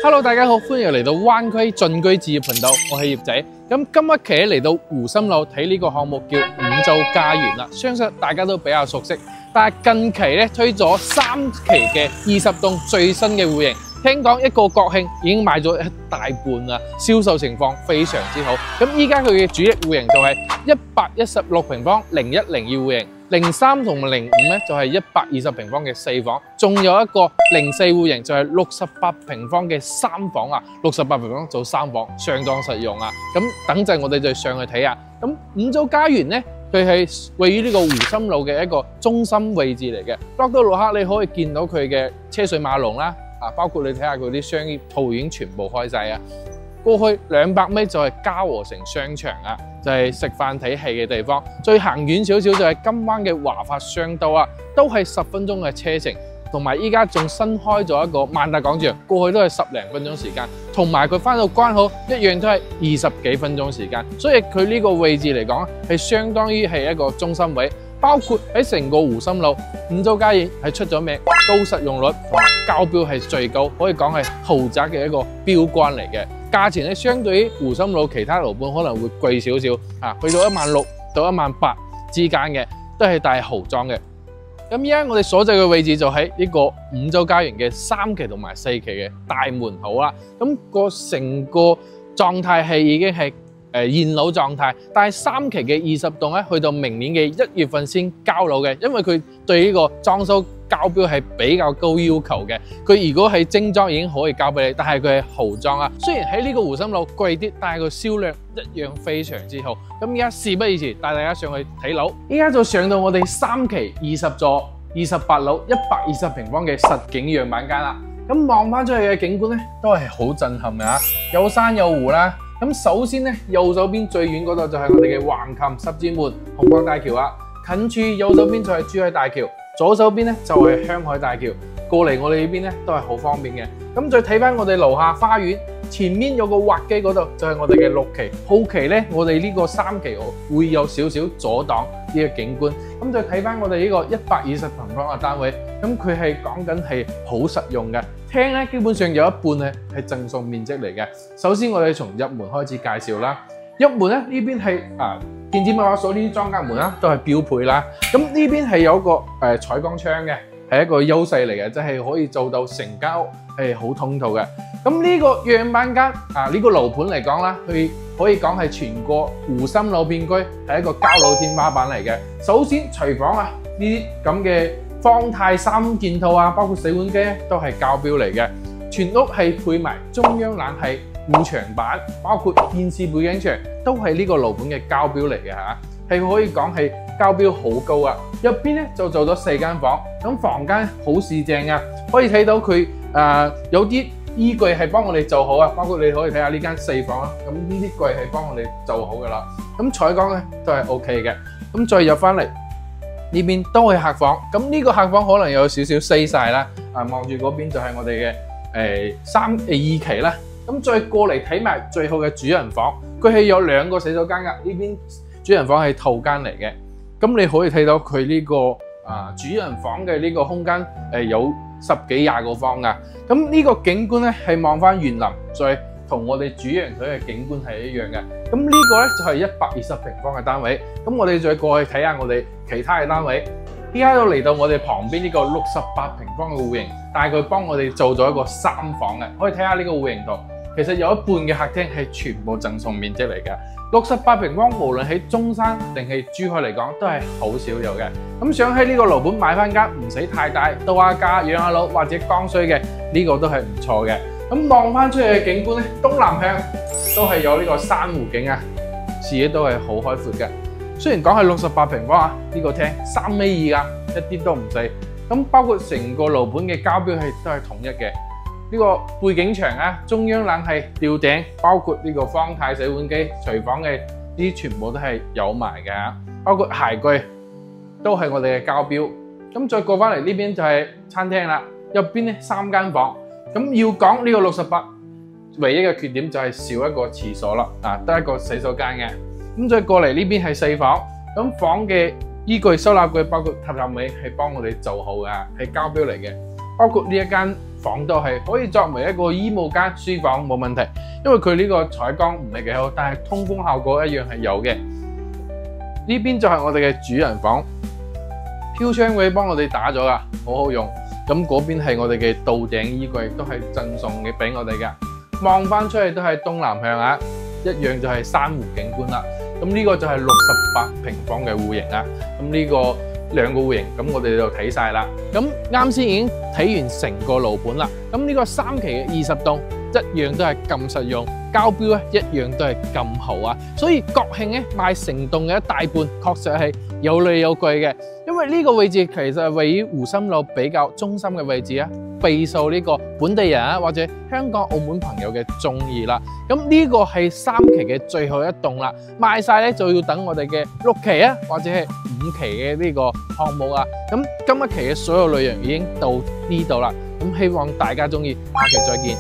Hello， 大家好，歡迎嚟到灣區進居置業頻道，我係葉仔。咁今一期嚟到湖心路睇呢個項目叫五洲家園啦，相信大家都比較熟悉。但係近期咧推咗3期嘅20棟最新嘅戶型，聽講一個國慶已經賣咗一大半啦，銷售情況非常之好。咁依家佢嘅主力戶型就係116平方0102戶型。03同05咧就係120平方嘅4房，仲有一個04戶型就係68平方嘅3房啊，68平方做3房，相當實用啊！咁等陣我哋就上去睇下。咁五洲家園咧，佢係位於呢個湖心路嘅一個中心位置嚟嘅。落到路客你可以見到佢嘅車水馬龍啦，包括你睇下佢啲商業鋪已經全部開晒啊！過去200米就係嘉禾城商場啊，就係食飯睇戲嘅地方。再行遠少少就係金灣嘅華發商都啊，都係10分鐘嘅車程。同埋依家仲新開咗一個萬達廣場，過去都係10零分鐘時間。同埋佢翻到關口一樣都係20幾分鐘時間。所以佢呢個位置嚟講係相當於係一個中心位。包括喺成個湖心路，五洲家園係出咗名高實用率同埋交標係最高，可以講係豪宅嘅一個標杆嚟嘅。價錢咧相對於湖心路其他樓盤可能會貴少少，去到16000到18000之間嘅，都係大豪裝嘅。咁而家我哋所在嘅位置就喺呢個五洲家園嘅3期同埋4期嘅大門口啦。咁個成個狀態係已經係現樓狀態，但係3期嘅20棟咧，去到明年嘅1月份先交樓嘅，因為佢對呢個裝修交標係比較高要求嘅。佢如果係精裝已經可以交俾你，但係佢係豪裝啊。雖然喺呢個湖心路貴啲，但係個銷量一樣非常之好。咁而家事不宜遲，帶大家上去睇樓。依家就上到我哋3期20座28樓120平方嘅實景樣板間啦。咁望翻出去嘅景觀咧，都係好震撼嘅，有山有湖啦。咁首先咧，右手邊最遠嗰度就係我哋嘅橫琴十字門紅光大橋啦。近處右手邊就係珠海大橋，左手邊咧就係香海大橋。過嚟我哋呢邊咧都係好方便嘅。咁再睇翻我哋樓下花園，前面有個滑機嗰度就係我哋嘅6期。後期咧，我哋呢個3期會有少少阻擋呢個景觀。咁再睇翻我哋呢個120平方嘅單位，咁佢係講緊係好實用嘅。廳咧基本上有一半咧係贈送面積嚟嘅。首先我哋從入門開始介紹啦。入門咧呢邊係電子密碼鎖呢啲裝隔門啦，都係標配啦。咁呢邊係有一個採光窗嘅，係一個優勢嚟嘅，即係可以做到成間屋係好通透嘅。咁呢個樣板間呢個樓盤嚟講啦，佢可以講係全個湖心路片區係一個交樓天花板嚟嘅。首先廚房呢啲咁嘅方太3件套包括洗碗機都係交標嚟嘅。全屋係配埋中央冷氣、護牆板，包括電視背景牆都係呢個樓盤嘅交標嚟嘅嚇，係可以講係交標好高啊！入邊咧就做咗4間房，咁房間好四正啊，可以睇到佢有啲衣櫃係幫我哋做好啊，包括你可以睇下呢間4房啦，咁呢啲櫃係幫我哋做好噶啦。咁採光咧都係 OK 嘅。咁再入翻嚟呢邊都係客房，咁呢個客房可能有少少西曬啦，望住嗰邊就係我哋嘅2期啦。咁再過嚟睇埋最後嘅主人房，佢係有2個洗手間㗎，呢邊主人房係套間嚟嘅。咁你可以睇到佢呢個主人房嘅呢個空間有10幾20個方㗎。咁呢個景觀咧係望翻園林，再同我哋主陽台嘅景觀係一樣嘅。咁呢個咧就係120平方嘅單位。咁我哋再過去睇下我哋其他嘅單位。依家都嚟到我哋旁邊呢個68平方嘅戶型，但係佢幫我哋做咗一個3房嘅，可以睇下呢個戶型圖。其實有一半嘅客廳係全部贈送面積嚟嘅。68平方，無論喺中山定係珠海嚟講，都係好少有嘅。咁想喺呢個樓盤買翻間唔使太大，度下假、養下老或者剛需嘅，呢個都係唔錯嘅。咁望翻出去嘅景觀咧，東南向都係有呢個珊瑚景啊，視野都係好開闊嘅。雖然講係68平方呢個廳3.2米㗎，一啲都唔細。咁包括成個樓盤嘅交標係都係統一嘅。呢個背景牆中央冷氣、吊頂，包括呢個方太洗碗機、廚房嘅呢啲全部都係有埋嘅，包括鞋櫃都係我哋嘅交標。咁再過翻嚟呢邊就係餐廳啦，入邊咧3間房。咁要講呢個68，唯一嘅缺點就係少一個廁所啦，得一個洗手間嘅。咁再過嚟呢邊係4房，咁房嘅衣櫃、收納櫃包括榻榻米係幫我哋做好嘅，係交標嚟嘅。包括呢一間房都係可以作為一個衣帽間、書房冇問題，因為佢呢個採光唔係幾好，但係通風效果一樣係有嘅。呢邊就係我哋嘅主人房，飄窗位幫我哋打咗啦，好好用。咁嗰邊係我哋嘅倒頂衣櫃，都係贈送嘅俾我哋嘅。望翻出去都係東南向啊，一樣就係珊瑚景觀啦。咁呢個就係68平方嘅戶型啊。咁呢個兩個戶型，咁我哋就睇晒啦。咁啱先已經睇完成個樓盤啦。咁呢個3期嘅20棟一樣都係咁實用，交標咧一樣都係咁好啊。所以國慶咧賣成棟嘅一大半，確實係有利有據嘅。因為呢個位置其實係位於湖心路比較中心嘅位置啊，備受呢個本地人啊或者香港、澳門朋友嘅中意啦。咁呢個係3期嘅最後一棟啦，賣晒咧就要等我哋嘅6期啊或者係5期嘅呢個項目啊。咁今一期嘅所有內容已經到呢度啦，咁希望大家中意，下期再見。